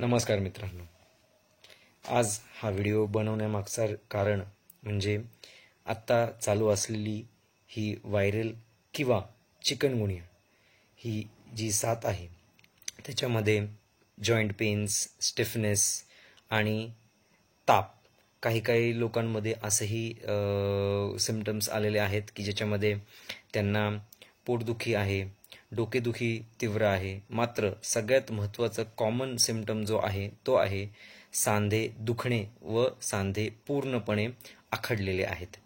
नमस्कार मित्रांनो, आज हा व्हिडिओ बनवण्यामागचा कारण म्हणजे आत्ता चालू असलेली ही व्हायरल किंवा चिकनगुनिया ही जी साथ आहे त्याच्यामध्ये जॉईंट पेन्स, स्टिफनेस आणि ताप काही काही लोकांमध्ये असंही सिम्पटम्स आलेले आहेत की ज्याच्यामध्ये त्यांना पोटदुखी आहे, डोकेदुखी तीव्र आहे. मात्र सगळ्यात महत्त्वाचा कॉमन सिम्पटम जो आहे तो आहे सांधे दुखणे व सांधे पूर्णपणे आखडलेले आहेत.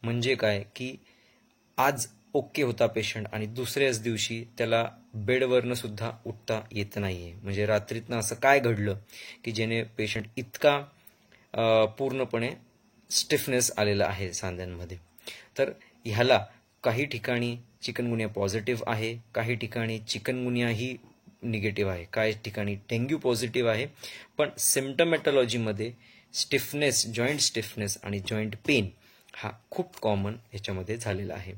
म्हणजे काय की आज ओके होता पेशंट आणि दुसऱ्याच दिवशी त्याला बेडवरनं सुद्धा उठता येत नाहीये. म्हणजे रात्रीतनं असं काय घडलं की जेणे पेशंट इतका पूर्णपणे स्टिफनेस आलेला आहे सांध्यांमध्ये. तर ह्याला काही ठिकाणी चिकनगुनिया पॉझिटिव्ह आहे, काही ठिकाणी चिकनगुनिया ही निगेटिव्ह आहे, काही ठिकाणी डेंग्यू पॉझिटिव्ह आहे. पण सिम्पटमॅटॉलॉजीमध्ये स्टिफनेस, जॉईंट स्टिफनेस आणि जॉईंट पेन हा खूप कॉमन ह्याच्यामध्ये झालेला आहे.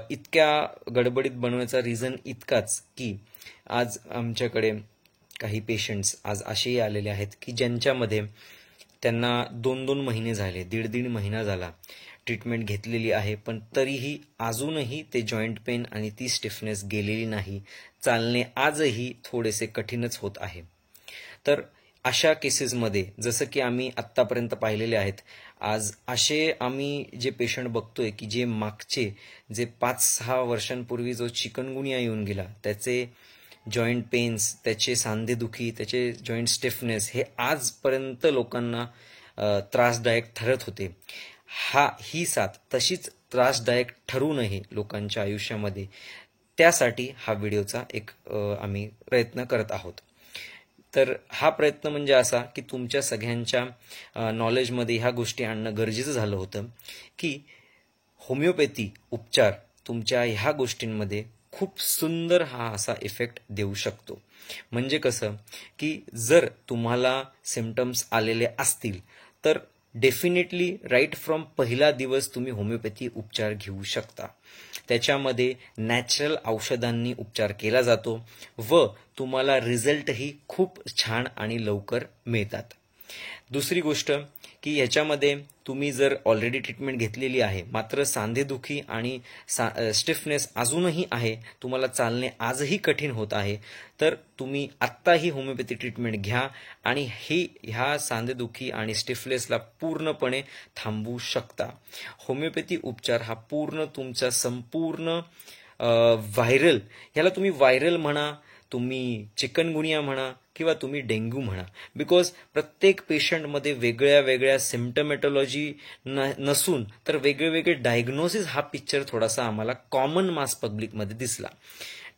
इतक्या गडबडीत बनवण्याचा रिझन इतकाच की आज आमच्याकडे काही पेशंट्स आज असेही आलेले आहेत की ज्यांच्यामध्ये त्यांना 2-2 महिने झाले, 1.5 महिना झाला ट्रीटमेंट घेतलेली आहे, पण तरीही अजूनही ते जॉईंट पेन आणि ती स्टिफनेस गेलेली नाही. चालणे आजही थोडेसे कठीणच होत आहे. तर अशा केसेसमध्ये जसं की आम्ही आत्तापर्यंत पाहिलेले आहेत, आज असे आम्ही जे पेशंट बघतोय की जे मागचे जे 5-6 वर्षांपूर्वी जो चिकनगुनिया येऊन गेला त्याचे जॉईंट पेन्स, त्याचे सांधेदुखी, त्याचे जॉईंट स्टिफनेस हे आजपर्यंत लोकांना त्रासदायक ठरत होते. ही साथ तशीच त्रासदायक ठरू नये लोकांच्या आयुष्यामध्ये, त्यासाठी हा व्हिडिओचा एक आम्ही प्रयत्न करत आहोत. तर हा प्रयत्न म्हणजे असा की तुमच्या सगळ्यांच्या नॉलेजमध्ये ह्या गोष्टी आणणं गरजेचं झालं होतं की होमिओपॅथी उपचार तुमच्या ह्या गोष्टींमध्ये खूप सुंदर हा असा इफेक्ट देऊ शकतो. म्हणजे कसं की जर तुम्हाला सिम्पटम्स आलेले असतील तर डेफिनेटली राईट फ्रॉम पहिला दिवस तुम्ही होमिओपॅथी उपचार घेऊ शकता. त्याच्यामध्ये नॅचरल औषधांनी उपचार केला जातो व तुम्हाला रिझल्टही खूप छान आणि लवकर मिळतात. दुसरी गोष्ट की ह्याच्यामध्ये तुम्ही जर ऑलरेडी ट्रीटमेंट घेतलेली आहे मात्र सांधेदुखी आणि स्टिफनेस अजूनही आहे, तुम्हाला चालणे आजही कठीण होत आहे, तर तुम्ही आत्ताही होमिओपॅथी ट्रीटमेंट घ्या आणि ह्या सांधेदुखी आणि स्टिफनेसला पूर्णपणे थांबवू शकता. होमिओपॅथी उपचार हा पूर्ण तुमचा संपूर्ण व्हायरल, ह्याला तुम्ही व्हायरल म्हणा, तुम्ही चिकनगुनिया म्हणा किंवा तुम्ही डेंग्यू म्हणा, बिकॉज प्रत्येक पेशंटमध्ये वेगळ्या वेगळ्या सिम्पटमॅटॉलॉजी नसून तर वेगळे वेगळे डायग्नोसिस हा पिक्चर थोडासा आम्हाला कॉमन मास पब्लिकमध्ये दिसला.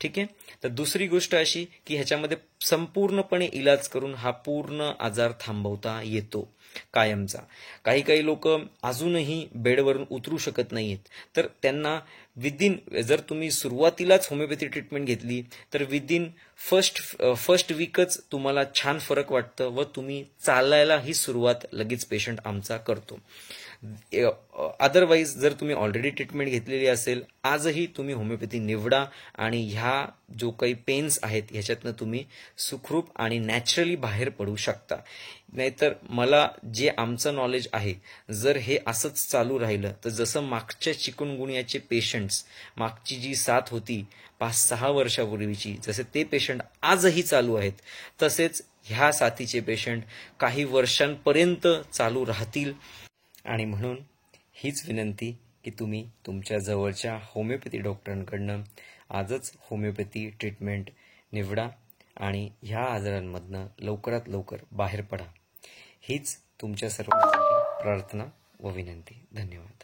ठीक आहे. तर दुसरी गोष्ट अशी की ह्याच्यामध्ये संपूर्णपणे इलाज करून हा पूर्ण आजार थांबवता येतो कायमचा. काही काही लोक अजूनही बेडवरून उतरू शकत नाहीत, तर त्यांना जर तुम्ही सुरुवातीलाच होमिओपॅथी ट्रीटमेंट घेतली तर विदिन फर्स्ट वीकच तुम्हाला छान फरक वाटतं व तुम्ही चालायला ही सुरुवात लगेच पेशंट आमचा करतो. अदरवाईज जर तुम्ही ऑलरेडी ट्रीटमेंट घेतलेली असेल, आजही तुम्ही होमिओपॅथी निवडा आणि ह्या जो काही पेन्स आहेत ह्याच्यातनं तुम्ही सुखरूप आणि नॅचरली बाहेर पडू शकता. नाहीतर मला जे आमचं नॉलेज आहे, जर हे असंच चालू राहिलं तर जसं मागच्या चिकनगुनियाचे पेशंट्स, मागची जी साथ होती 5-6 वर्षापूर्वीची, जसे ते पेशंट आजही चालू आहेत, तसेच ह्या साथीचे पेशंट काही वर्षांपर्यंत चालू राहतील. आणि म्हणून हीच विनंती की तुम्ही तुमच्या जवळच्या होमिओपॅथी डॉक्टरांकडनं आजच होमिओपॅथी ट्रीटमेंट निवडा आणि ह्या आजारांमधनं लवकरात लवकर बाहेर पडा. हीच तुमच्या सर्वांसाठी प्रार्थना व विनंती. धन्यवाद.